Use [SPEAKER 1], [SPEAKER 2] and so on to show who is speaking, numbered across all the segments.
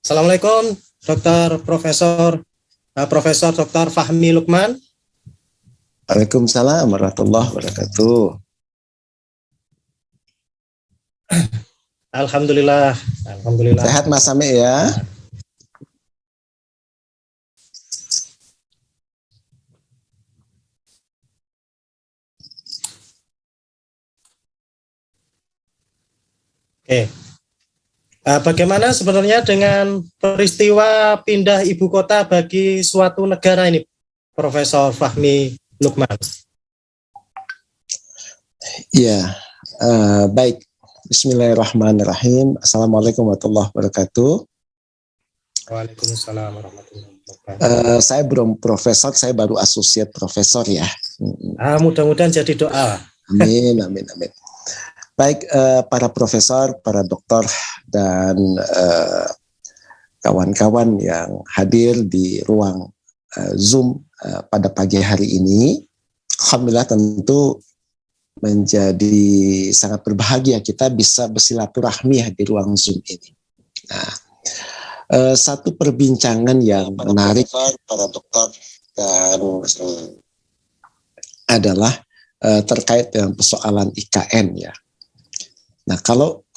[SPEAKER 1] Assalamualaikum, Profesor Dr. Fahmi Lukman.
[SPEAKER 2] Waalaikumsalam warahmatullahi wabarakatuh.
[SPEAKER 1] Alhamdulillah.
[SPEAKER 2] Sehat Mas Sami ya.
[SPEAKER 1] Oke. Bagaimana sebenarnya dengan peristiwa pindah ibu kota bagi suatu negara ini, Profesor Fahmi Lukman?
[SPEAKER 2] Ya, baik. Bismillahirrahmanirrahim. Assalamualaikum warahmatullahi wabarakatuh.
[SPEAKER 1] Waalaikumsalam warahmatullahi wabarakatuh.
[SPEAKER 2] Saya belum profesor, saya baru asosiat profesor ya.
[SPEAKER 1] Mudah-mudahan jadi doa.
[SPEAKER 2] Amin, amin, amin. Baik, para profesor, para dokter, dan kawan-kawan yang hadir di ruang Zoom pada pagi hari ini, alhamdulillah tentu menjadi sangat berbahagia kita bisa bersilaturahmi di ruang Zoom ini. Nah, satu perbincangan yang menarik para dokter dan adalah terkait dengan persoalan IKN ya. Nah, kalau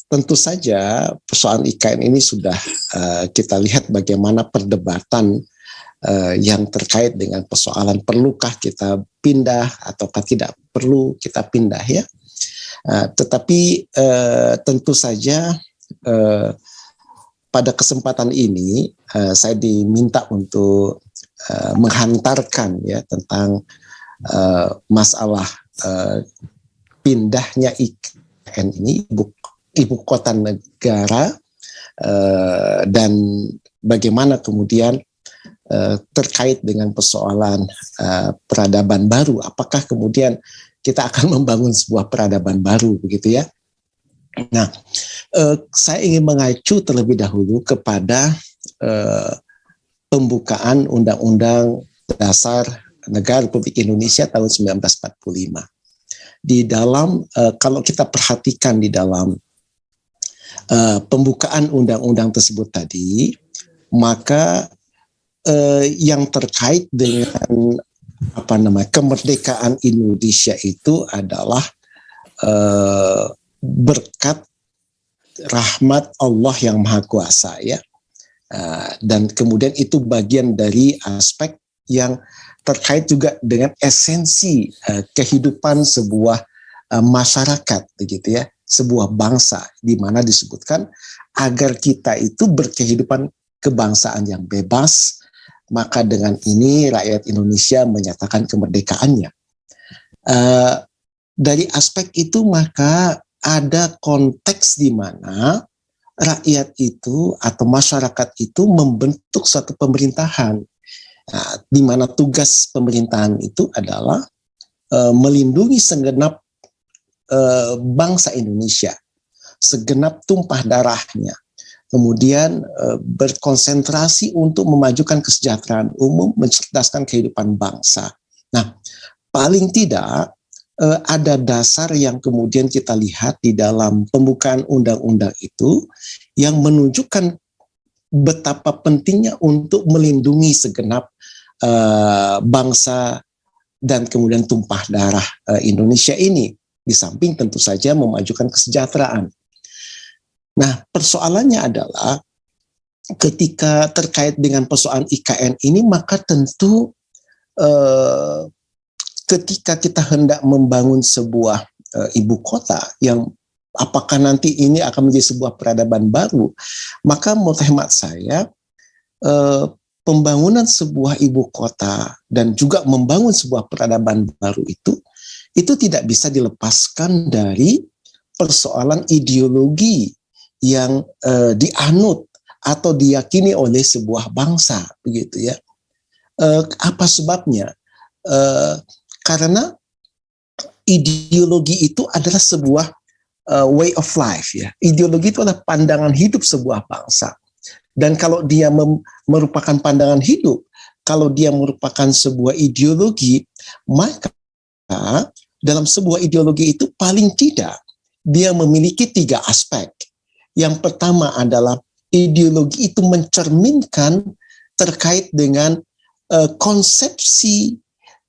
[SPEAKER 2] tentu saja persoalan IKN ini sudah kita lihat bagaimana perdebatan yang terkait dengan persoalan perlukah kita pindah ataukah tidak perlu kita pindah ya. Tetapi tentu saja pada kesempatan ini saya diminta untuk menghantarkan ya tentang masalah pindahnya IKN ini ibu kota negara dan bagaimana kemudian terkait dengan persoalan peradaban baru. Apakah kemudian kita akan membangun sebuah peradaban baru begitu ya? Nah, saya ingin mengacu terlebih dahulu kepada pembukaan Undang-Undang Dasar Negara Republik Indonesia tahun 1945. Di dalam kalau kita perhatikan di dalam pembukaan undang-undang tersebut tadi, maka yang terkait dengan kemerdekaan Indonesia itu adalah berkat rahmat Allah yang Maha Kuasa ya, dan kemudian itu bagian dari aspek yang terkait juga dengan esensi kehidupan sebuah masyarakat begitu ya, sebuah bangsa, di mana disebutkan agar kita itu berkehidupan kebangsaan yang bebas, maka dengan ini rakyat Indonesia menyatakan kemerdekaannya. Dari aspek itu maka ada konteks di mana rakyat itu atau masyarakat itu membentuk suatu pemerintahan. Nah, di mana tugas pemerintahan itu adalah melindungi segenap bangsa Indonesia, segenap tumpah darahnya, kemudian berkonsentrasi untuk memajukan kesejahteraan umum, mencerdaskan kehidupan bangsa. Nah, paling tidak ada dasar yang kemudian kita lihat di dalam pembukaan undang-undang itu yang menunjukkan betapa pentingnya untuk melindungi segenap bangsa dan kemudian tumpah darah Indonesia ini, di samping tentu saja memajukan kesejahteraan. Nah, persoalannya adalah ketika terkait dengan persoalan IKN ini, maka tentu ketika kita hendak membangun sebuah ibu kota yang apakah nanti ini akan menjadi sebuah peradaban baru, maka menurut hemat saya pembangunan sebuah ibu kota dan juga membangun sebuah peradaban baru itu tidak bisa dilepaskan dari persoalan ideologi yang dianut atau diyakini oleh sebuah bangsa begitu ya. Apa sebabnya? Karena ideologi itu adalah sebuah way of life ya. Ideologi itu adalah pandangan hidup sebuah bangsa. Dan kalau dia merupakan pandangan hidup, kalau dia merupakan sebuah ideologi, maka dalam sebuah ideologi itu paling tidak dia memiliki 3 aspek. Yang pertama adalah ideologi itu mencerminkan terkait dengan konsepsi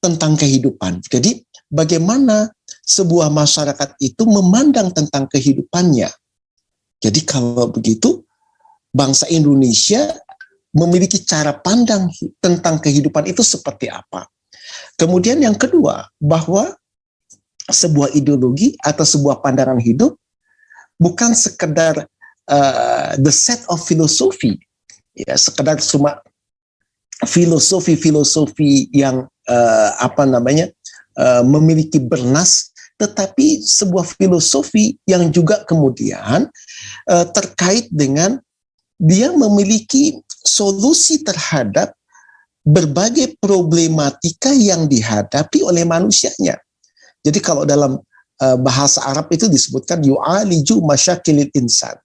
[SPEAKER 2] tentang kehidupan. Jadi bagaimana sebuah masyarakat itu memandang tentang kehidupannya. Jadi kalau begitu, bangsa Indonesia memiliki cara pandang tentang kehidupan itu seperti apa. Kemudian yang kedua, bahwa sebuah ideologi atau sebuah pandangan hidup bukan sekedar the set of philosophy, ya, sekedar cuma filosofi yang memiliki bernas, tetapi sebuah filosofi yang juga kemudian terkait dengan dia memiliki solusi terhadap berbagai problematika yang dihadapi oleh manusianya. Jadi kalau dalam bahasa Arab itu disebutkan yu'aliju masyakilil insan.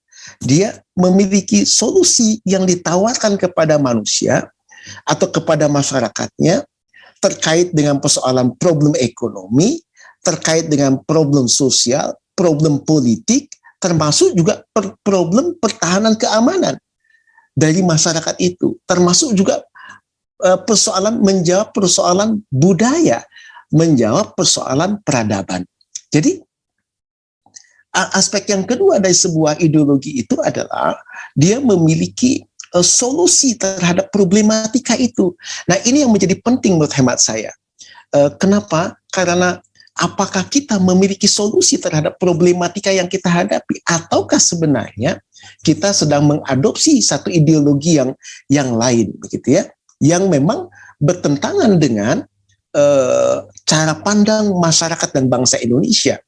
[SPEAKER 2] Dia memiliki solusi yang ditawarkan kepada manusia atau kepada masyarakatnya terkait dengan persoalan problem ekonomi, terkait dengan problem sosial, problem politik, termasuk juga problem pertahanan keamanan dari masyarakat itu, termasuk juga menjawab persoalan budaya, menjawab persoalan peradaban. Jadi aspek yang kedua dari sebuah ideologi itu adalah dia memiliki solusi terhadap problematika itu. Nah, ini yang menjadi penting menurut hemat saya. Kenapa? Karena apakah kita memiliki solusi terhadap problematika yang kita hadapi, ataukah sebenarnya kita sedang mengadopsi satu ideologi yang lain, begitu ya, yang memang bertentangan dengan cara pandang masyarakat dan bangsa Indonesia.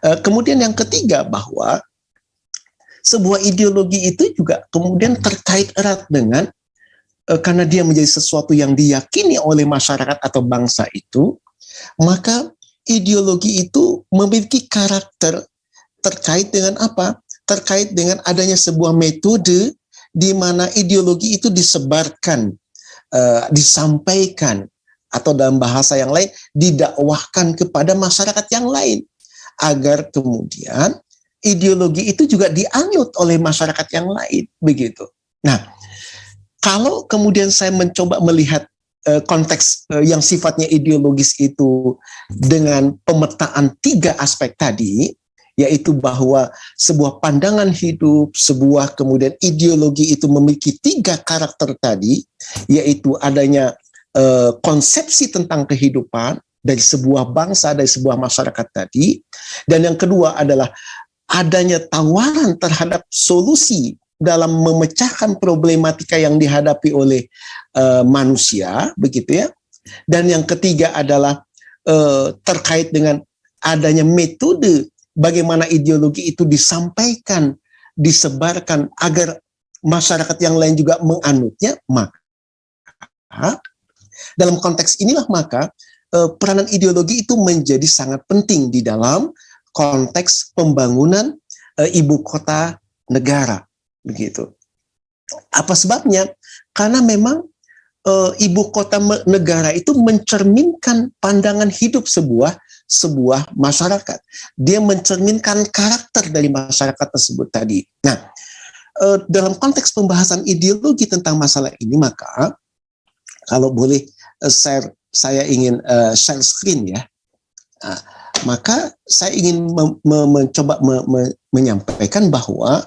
[SPEAKER 2] Kemudian yang ketiga, bahwa sebuah ideologi itu juga kemudian terkait erat dengan karena dia menjadi sesuatu yang diyakini oleh masyarakat atau bangsa itu, maka ideologi itu memiliki karakter terkait dengan apa? Terkait dengan adanya sebuah metode di mana ideologi itu disebarkan, disampaikan, atau dalam bahasa yang lain didakwahkan kepada masyarakat yang lain, agar kemudian ideologi itu juga dianut oleh masyarakat yang lain, begitu. Nah, kalau kemudian saya mencoba melihat konteks yang sifatnya ideologis itu dengan pemetaan 3 aspek tadi, yaitu bahwa sebuah pandangan hidup, sebuah kemudian ideologi itu memiliki 3 karakter tadi, yaitu adanya konsepsi tentang kehidupan dari sebuah bangsa, dari sebuah masyarakat tadi, dan yang kedua adalah adanya tawaran terhadap solusi dalam memecahkan problematika yang dihadapi oleh manusia, begitu ya. Dan yang ketiga adalah terkait dengan adanya metode bagaimana ideologi itu disampaikan, disebarkan agar masyarakat yang lain juga menganutnya. Maka dalam konteks inilah maka peranan ideologi itu menjadi sangat penting di dalam konteks pembangunan ibu kota negara, begitu. Apa sebabnya? Karena memang ibu kota negara itu mencerminkan pandangan hidup sebuah masyarakat. Dia mencerminkan karakter dari masyarakat tersebut tadi. Nah, dalam konteks pembahasan ideologi tentang masalah ini, maka kalau boleh saya ingin share screen ya. Nah, maka saya ingin mencoba menyampaikan bahwa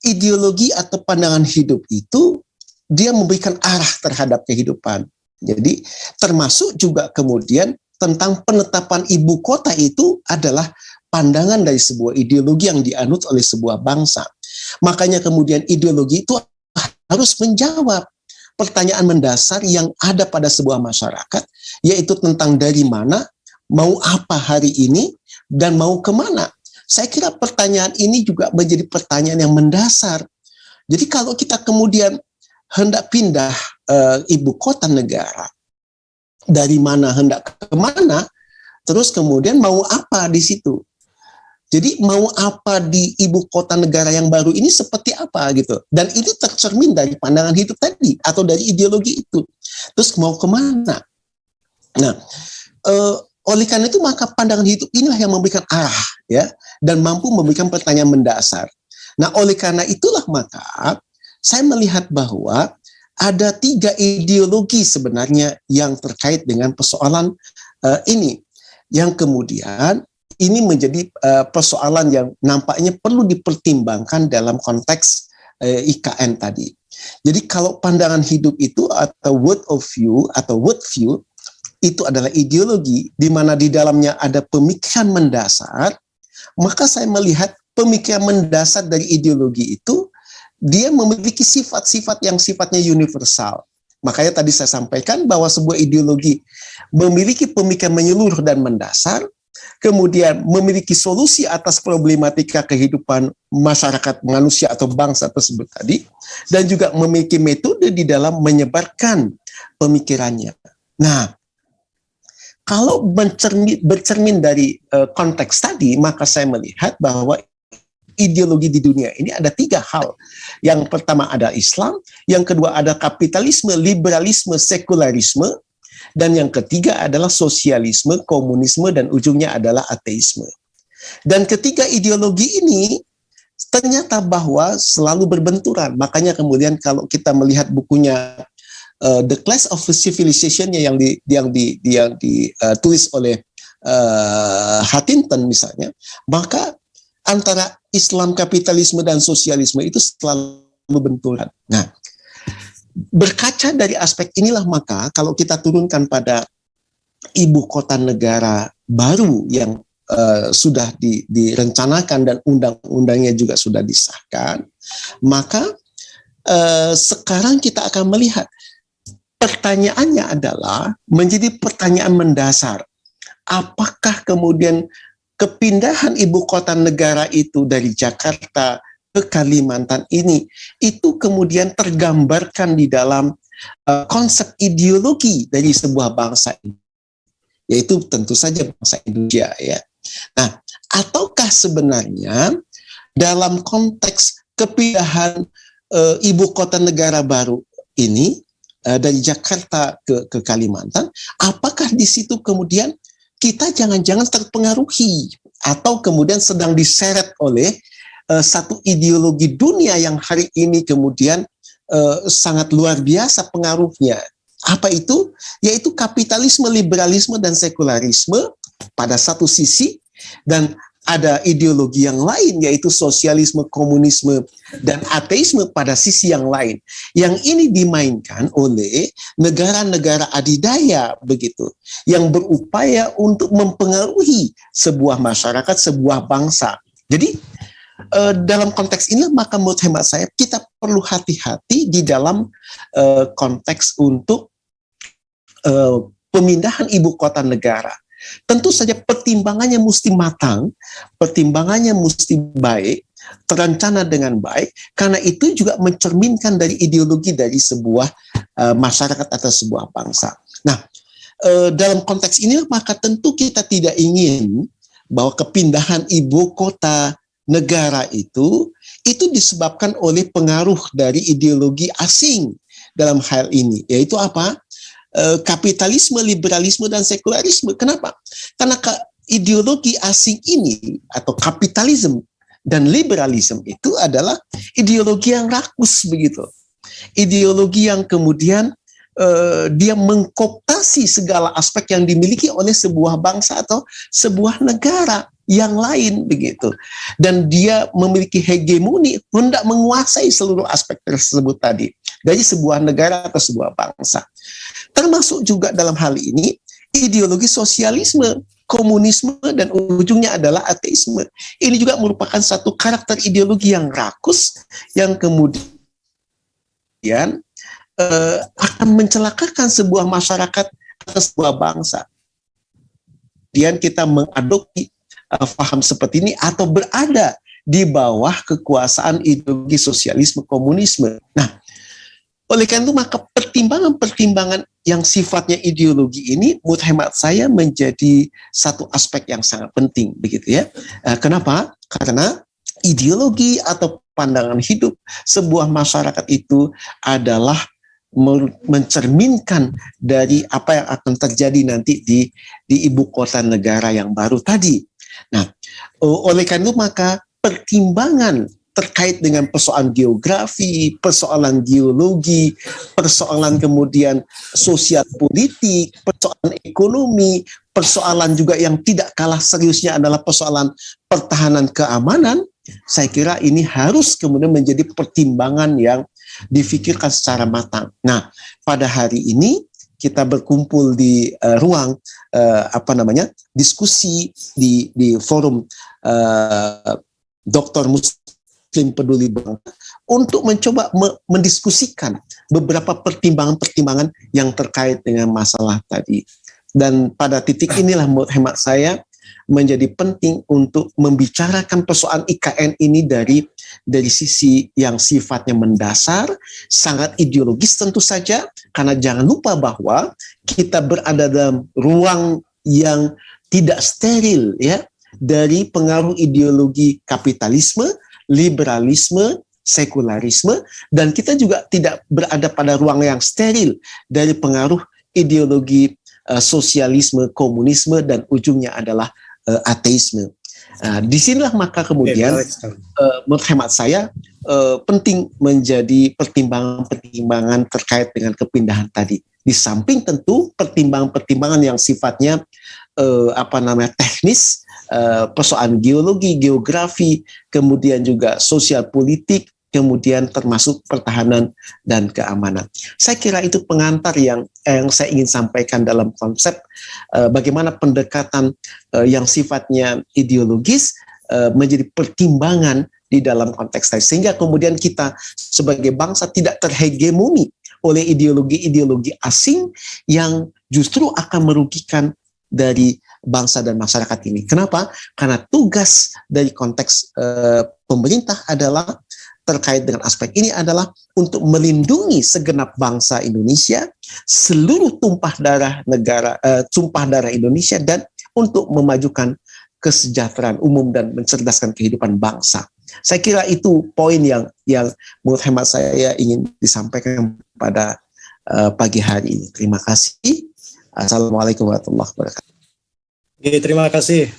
[SPEAKER 2] ideologi atau pandangan hidup itu dia memberikan arah terhadap kehidupan. Jadi termasuk juga kemudian tentang penetapan ibu kota itu adalah pandangan dari sebuah ideologi yang dianut oleh sebuah bangsa. Makanya kemudian ideologi itu harus menjawab pertanyaan mendasar yang ada pada sebuah masyarakat, yaitu tentang dari mana, mau apa hari ini, dan mau kemana. Saya kira pertanyaan ini juga menjadi pertanyaan yang mendasar. Jadi kalau kita kemudian hendak pindah ibu kota negara, dari mana hendak kemana, terus kemudian mau apa di situ. Jadi mau apa di ibu kota negara yang baru ini seperti apa gitu. Dan ini tercermin dari pandangan hidup tadi atau dari ideologi itu. Terus mau kemana? Nah, oleh karena itu maka pandangan hidup inilah yang memberikan arah ya, dan mampu memberikan pertanyaan mendasar. Nah, oleh karena itulah maka saya melihat bahwa ada 3 ideologi sebenarnya yang terkait dengan persoalan ini, yang kemudian ini menjadi persoalan yang nampaknya perlu dipertimbangkan dalam konteks IKN tadi. Jadi kalau pandangan hidup itu atau world view itu adalah ideologi di mana di dalamnya ada pemikiran mendasar, maka saya melihat pemikiran mendasar dari ideologi itu dia memiliki sifat-sifat yang sifatnya universal. Makanya tadi saya sampaikan bahwa sebuah ideologi memiliki pemikiran menyeluruh dan mendasar, kemudian memiliki solusi atas problematika kehidupan masyarakat manusia atau bangsa tersebut tadi, dan juga memiliki metode di dalam menyebarkan pemikirannya. Nah, kalau bercermin dari konteks tadi, maka saya melihat bahwa ideologi di dunia ini ada 3 hal. Yang pertama ada Islam, yang kedua ada kapitalisme, liberalisme, sekularisme, dan yang ketiga adalah sosialisme, komunisme, dan ujungnya adalah ateisme. Dan ketiga ideologi ini ternyata bahwa selalu berbenturan. Makanya kemudian kalau kita melihat bukunya The Clash of Civilization yang ditulis oleh Huntington misalnya, maka antara Islam, kapitalisme, dan sosialisme itu selalu benturan. Nah, berkaca dari aspek inilah maka kalau kita turunkan pada ibu kota negara baru yang sudah direncanakan dan undang-undangnya juga sudah disahkan, maka sekarang kita akan melihat pertanyaannya adalah menjadi pertanyaan mendasar. Apakah kemudian kepindahan ibu kota negara itu dari Jakarta ke Kalimantan ini itu kemudian tergambarkan di dalam konsep ideologi dari sebuah bangsa ini, yaitu tentu saja bangsa Indonesia ya. Nah, ataukah sebenarnya dalam konteks kepindahan ibu kota negara baru ini dari Jakarta ke Kalimantan, apakah di situ kemudian kita jangan-jangan terpengaruhi atau kemudian sedang diseret oleh satu ideologi dunia yang hari ini kemudian sangat luar biasa pengaruhnya. Apa itu? Yaitu kapitalisme, liberalisme, dan sekularisme pada satu sisi, dan ada ideologi yang lain yaitu sosialisme, komunisme, dan ateisme pada sisi yang lain. Yang ini dimainkan oleh negara-negara adidaya begitu, yang berupaya untuk mempengaruhi sebuah masyarakat, sebuah bangsa. Jadi dalam konteks ini maka menurut hemat saya kita perlu hati-hati di dalam konteks untuk pemindahan ibu kota negara. Tentu saja pertimbangannya mesti matang, pertimbangannya mesti baik, terencana dengan baik, karena itu juga mencerminkan dari ideologi dari sebuah masyarakat atau sebuah bangsa. Nah, dalam konteks ini maka tentu kita tidak ingin bahwa kepindahan ibu kota negara itu disebabkan oleh pengaruh dari ideologi asing dalam hal ini, yaitu apa? Kapitalisme, liberalisme, dan sekularisme. Kenapa? Karena ideologi asing ini atau kapitalisme dan liberalisme itu adalah ideologi yang rakus begitu. Ideologi yang kemudian dia mengkooptasi segala aspek yang dimiliki oleh sebuah bangsa atau sebuah negara yang lain begitu, dan dia memiliki hegemoni, hendak menguasai seluruh aspek tersebut tadi dari sebuah negara atau sebuah bangsa. Termasuk juga dalam hal ini ideologi sosialisme, komunisme, dan ujungnya adalah ateisme. Ini juga merupakan satu karakter ideologi yang rakus yang kemudian akan mencelakakan sebuah masyarakat atau sebuah bangsa. Kemudian kita mengadopsi paham seperti ini atau berada di bawah kekuasaan ideologi sosialisme, komunisme. Nah, oleh karena itu maka pertimbangan-pertimbangan yang sifatnya ideologi ini menurut hemat saya menjadi satu aspek yang sangat penting begitu ya. Kenapa? Karena ideologi atau pandangan hidup sebuah masyarakat itu adalah mencerminkan dari apa yang akan terjadi nanti di ibu kota negara yang baru tadi. Nah, oleh karena itu maka pertimbangan terkait dengan persoalan geografi, persoalan geologi, persoalan kemudian sosial politik, persoalan ekonomi, persoalan juga yang tidak kalah seriusnya adalah persoalan pertahanan keamanan. Saya kira ini harus kemudian menjadi pertimbangan yang difikirkan secara matang. Nah, pada hari ini kita berkumpul di ruang diskusi di forum Dr. Muslim Peduli Bangsa untuk mencoba mendiskusikan beberapa pertimbangan-pertimbangan yang terkait dengan masalah tadi. Dan pada titik inilah menurut hemat saya menjadi penting untuk membicarakan persoalan IKN ini dari sisi yang sifatnya mendasar, sangat ideologis tentu saja, karena jangan lupa bahwa kita berada dalam ruang yang tidak steril ya dari pengaruh ideologi kapitalisme, liberalisme, sekularisme, dan kita juga tidak berada pada ruang yang steril dari pengaruh ideologi sosialisme, komunisme, dan ujungnya adalah ateisme. Disinilah maka kemudian menurut hemat saya penting menjadi pertimbangan-pertimbangan terkait dengan kepindahan tadi. Di samping tentu pertimbangan-pertimbangan yang sifatnya teknis, persoalan geologi, geografi, kemudian juga sosial politik, kemudian termasuk pertahanan dan keamanan. Saya kira itu pengantar yang saya ingin sampaikan dalam konsep bagaimana pendekatan yang sifatnya ideologis menjadi pertimbangan di dalam konteks tadi. Sehingga kemudian kita sebagai bangsa tidak terhegemoni oleh ideologi-ideologi asing yang justru akan merugikan dari bangsa dan masyarakat ini. Kenapa? Karena tugas dari konteks pemerintah adalah terkait dengan aspek ini adalah untuk melindungi segenap bangsa Indonesia, seluruh tumpah darah Indonesia, dan untuk memajukan kesejahteraan umum dan mencerdaskan kehidupan bangsa. Saya kira itu poin yang menurut hemat saya ingin disampaikan pada pagi hari ini. Terima kasih. Assalamualaikum warahmatullahi wabarakatuh.
[SPEAKER 1] Terima kasih